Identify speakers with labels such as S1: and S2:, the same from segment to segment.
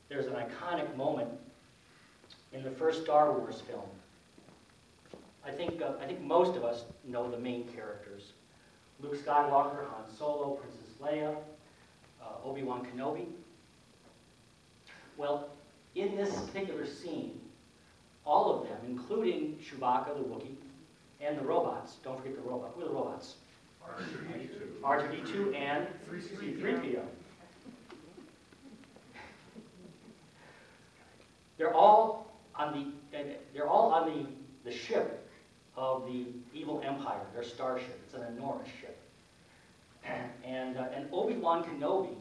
S1: there's an iconic moment in the first Star Wars film. I think most of us know the main characters. Luke Skywalker, Han Solo, Princess Leia, Obi-Wan Kenobi. Well, in this particular scene, all of them, including Chewbacca the Wookiee, and the robots, don't forget the robot. Who are the robots?
S2: R2-D2.
S1: R2-D2 and C-3PO. They're all on the ship of the evil empire, their starship. It's an enormous ship. And Obi-Wan Kenobi,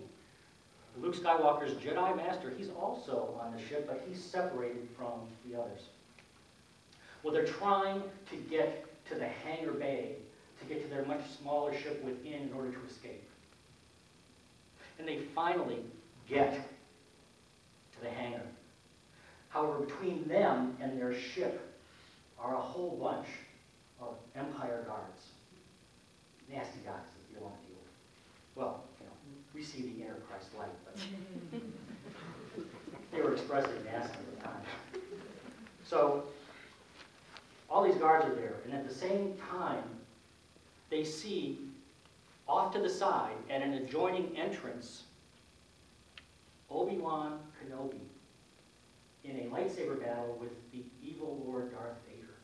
S1: Luke Skywalker's Jedi Master, he's also on the ship, but he's separated from the others. Well, they're trying to get to the hangar bay, to get to their much smaller ship within in order to escape. And they finally get to the hangar. However, between them and their ship are a whole bunch of Empire guards. Nasty guys that you don't want to deal with. Well, we see the inner Christ light, but they were expressing nasty at the time. So, all these guards are there, and at the same time, they see off to the side, at an adjoining entrance, Obi-Wan Kenobi in a lightsaber battle with the evil Lord Darth Vader.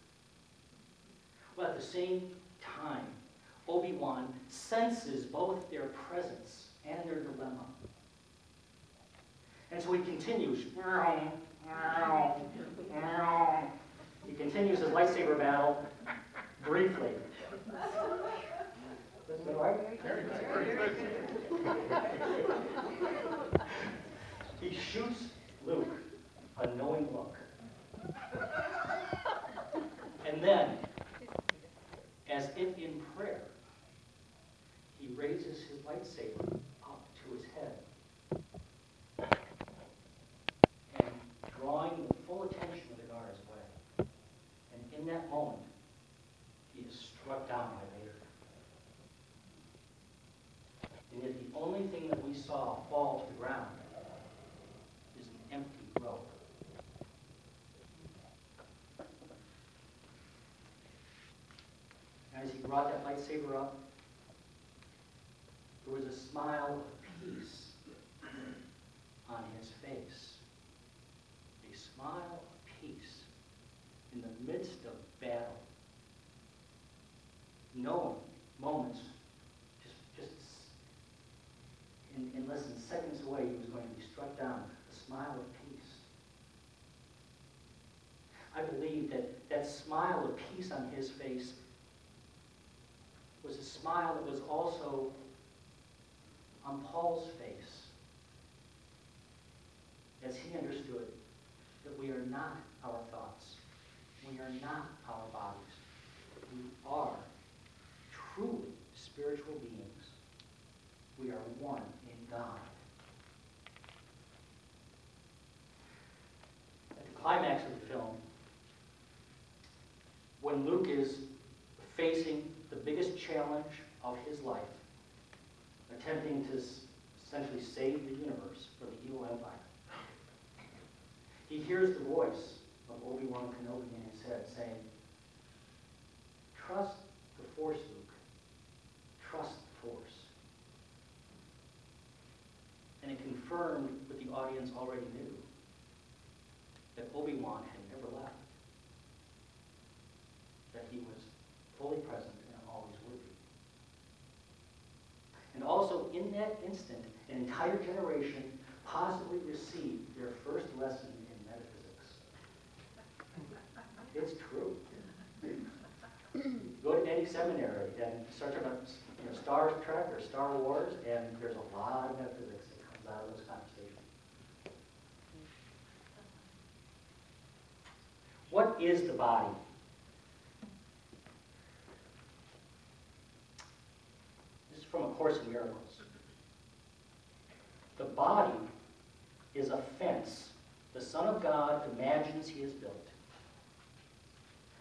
S1: Well, at the same time, Obi-Wan senses both their presence and their dilemma. And so he continues. He continues his lightsaber battle briefly. Is that right? He shoots Luke a knowing look. And then, as if in prayer, he raises his lightsaber up to his head, and drawing the full attention of the guards away. And in that moment, he is struck down by Vader. And yet the only thing that we saw fall to the ground is an empty robe. As he brought that lightsaber up, there was a smile of peace on his face. A smile of peace in the midst of battle. Knowing moments, just in less than seconds away, he was going to be struck down. A smile of peace. I believe that that smile of peace on his face was a smile that was also on Paul's face, as he understood that we are not our thoughts, we are not our bodies, we are truly spiritual beings. We are one in God. At the climax of the film, when Luke is facing the biggest challenge of his life, attempting to essentially save the universe from the evil empire, he hears the voice of Obi-Wan Kenobi in his head saying, "Trust the Force, Luke. Trust the Force." And it confirmed what the audience already knew, that Obi-Wan had never left, that he was fully present and always would be. And also, in that instant, an entire generation possibly received their first lesson in metaphysics. It's true. Go to any seminary and start talking about Star Trek or Star Wars, and there's a lot of metaphysics that comes out of those conversations. What is the body? This is from A Course in Miracles. The body is a fence the Son of God imagines he has built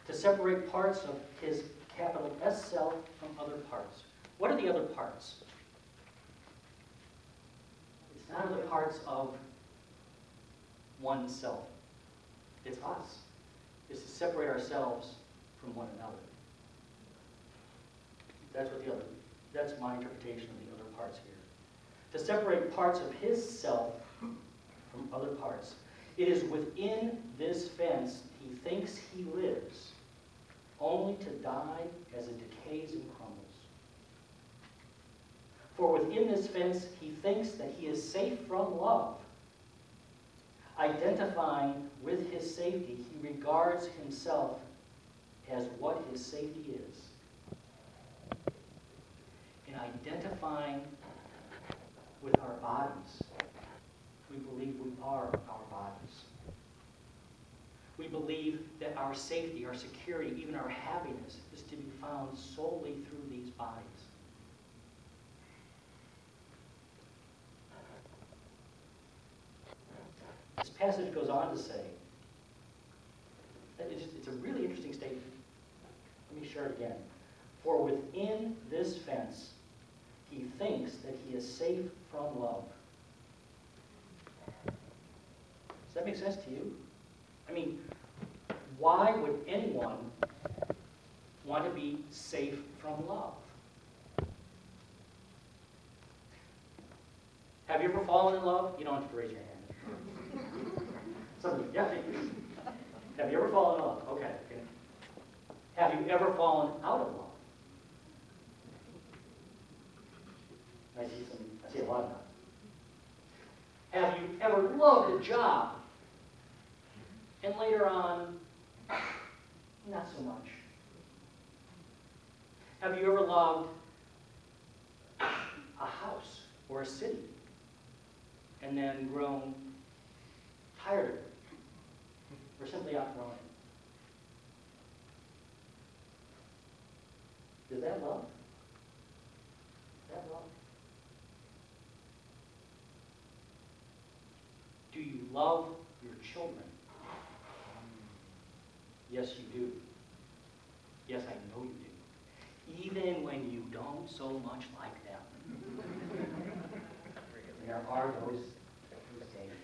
S1: to separate parts of his capital S self from other parts. What are the other parts? It's not the parts of oneself. It's us. It's to separate ourselves from one another. That's my interpretation of the other parts here. To separate parts of his self from other parts. It is within this fence he thinks he lives, only to die as it decays and crumbles. For within this fence he thinks that he is safe from love. Identifying with his safety, he regards himself as what his safety is. In identifying with our bodies, we believe we are our bodies. We believe that our safety, our security, even our happiness is to be found solely through these bodies. This passage goes on to say, it's a really interesting statement. Let me share it again. For within this fence, he thinks that he is safe from love. Does that make sense to you? I mean, why would anyone want to be safe from love? Have you ever fallen in love? You don't have to raise your hand. Some of you, yeah. Have you ever fallen in love? Okay. Have you ever fallen out of love? I see a lot of that. Have you ever loved a job and later on, not so much? Have you ever loved a house or a city and then grown tired of it or simply outgrown it? Is that love? Is that love? Do you love your children? Yes, you do. Yes, I know you do. Even when you don't so much like them. There are those days.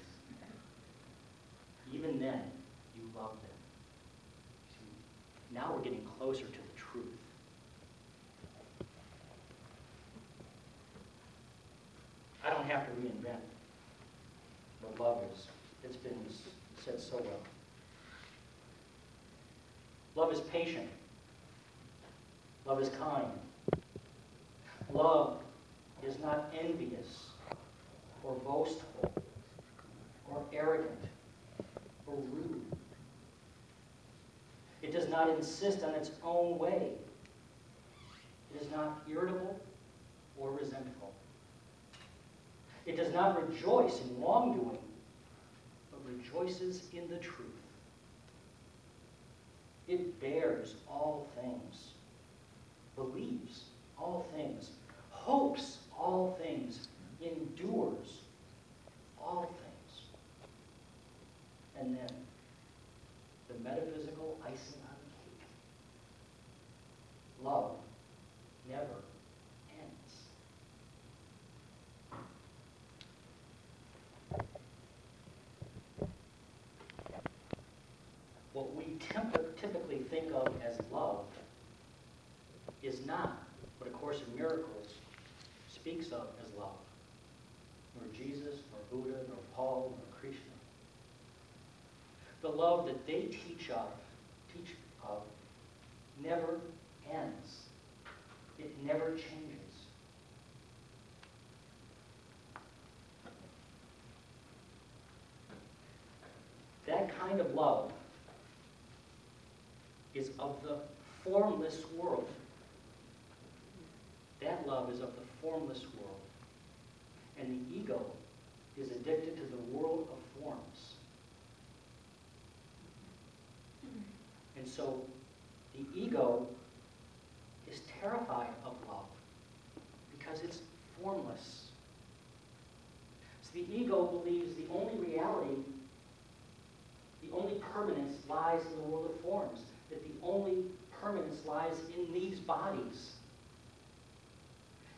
S1: Even then, you love them. See, now we're getting closer to the truth. I don't have to reinvent what love is. It's been said so well. Love is patient. Love is kind. Love is not envious or boastful or arrogant or rude. It does not insist on its own way. It is not irritable or resentful. It does not rejoice in wrongdoing, but rejoices in the truth. It bears all things, believes all things, hopes all things, endures all things. And then, the metaphysical icing on the cake. Love never ends. What we typically think of as love is not what A Course in Miracles speaks of as love. Nor Jesus, nor Buddha, nor Paul, nor Krishna. The love that they teach of never ends. It never changes. That kind of love is of the formless world. That love is of the formless world. And the ego is addicted to the world of forms. And so the ego is terrified of love because it's formless. So the ego believes the only reality, the only permanence lies in the world of forms, that the only permanence lies in these bodies.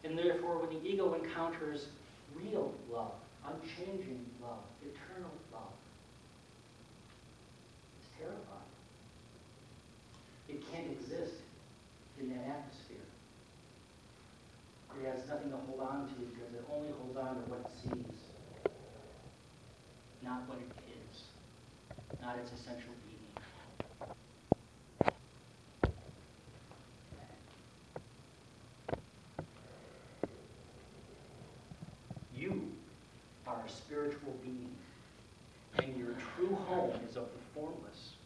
S1: And therefore, when the ego encounters real love, unchanging love, eternal love, terrifying. It can't exist in that atmosphere. It has nothing to hold on to because it only holds on to what it sees, not what it is, not its essential being. You are a spiritual being, and your true home is of the formless.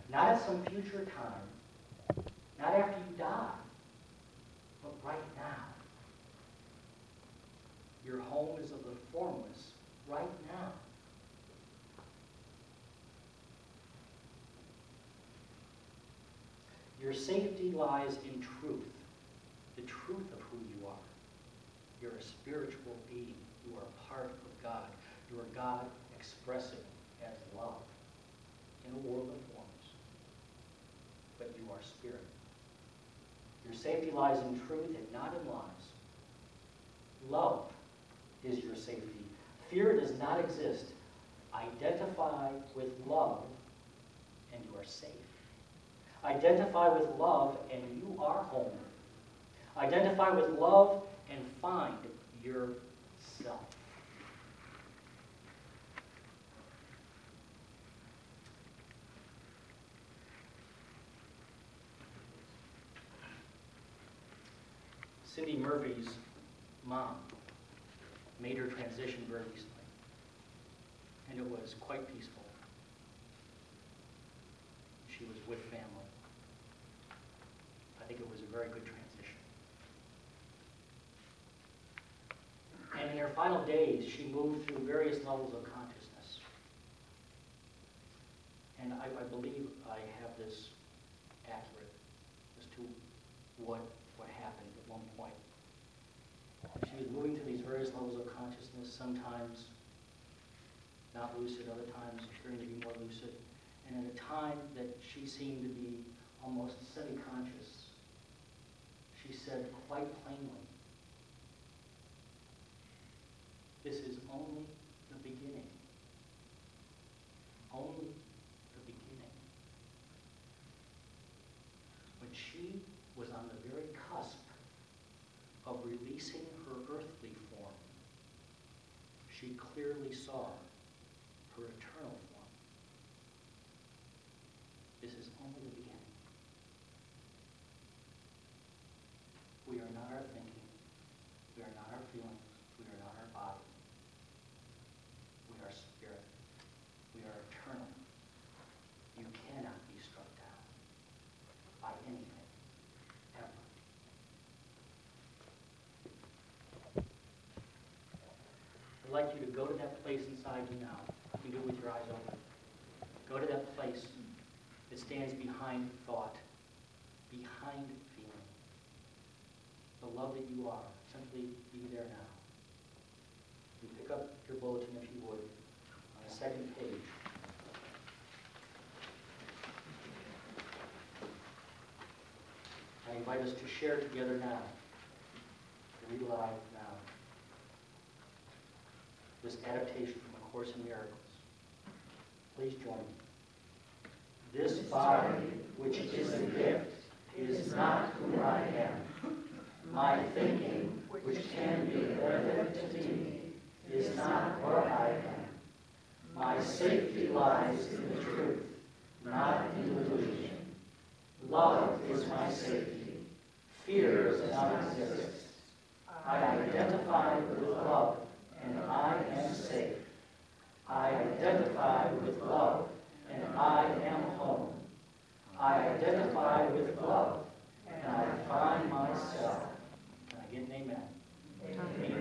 S1: Not at some future time, not after you die, but right now. Your home is of the formless right now. Your safety lies in truth, the truth of who you are. You're a spiritual being. You are part of God. You are God expressing as love in a world of forms. But you are spirit. Your safety lies in truth and not in lies. Love is your safety. Fear does not exist. Identify with love and you are safe. Identify with love and you are home. Identify with love and find yourself. Cindy Murphy's mom made her transition very recently, and it was quite peaceful. She was with family. I think it was a very good transition. And in her final days, she moved through various levels of consciousness. And I believe I have this accurate as to what happened at one point. She was moving through these various levels of consciousness, sometimes not lucid, other times appearing to be more lucid. And at a time that she seemed to be almost semi-conscious, she said quite plainly, "This is only the beginning. Only the beginning." When she was on the very cusp of releasing her earthly form, she clearly saw her eternal form. This is only the beginning. We are not our thinking. We are not our feelings. We are not our body. We are spirit. We are eternal. You cannot be struck down by anything, ever. I'd like you to go to that place inside you now. You can do it with your eyes open. Go to that place that stands behind thought, behind feeling. The love that you are, simply be there now. You pick up your bulletin, if you would, on the second page. I invite us to share together now, to read aloud now, this adaptation from A Course in Miracles. Please join me. This body, which is a gift, is not who I am. My thinking, which can be evident to me, is not what I am. My safety lies in the truth, not in delusion. Love is my safety. Fear does not exist. I identify with love, and I am safe. I identify with love, and I am home. I identify with love, and I find myself. Can I get an amen? Amen.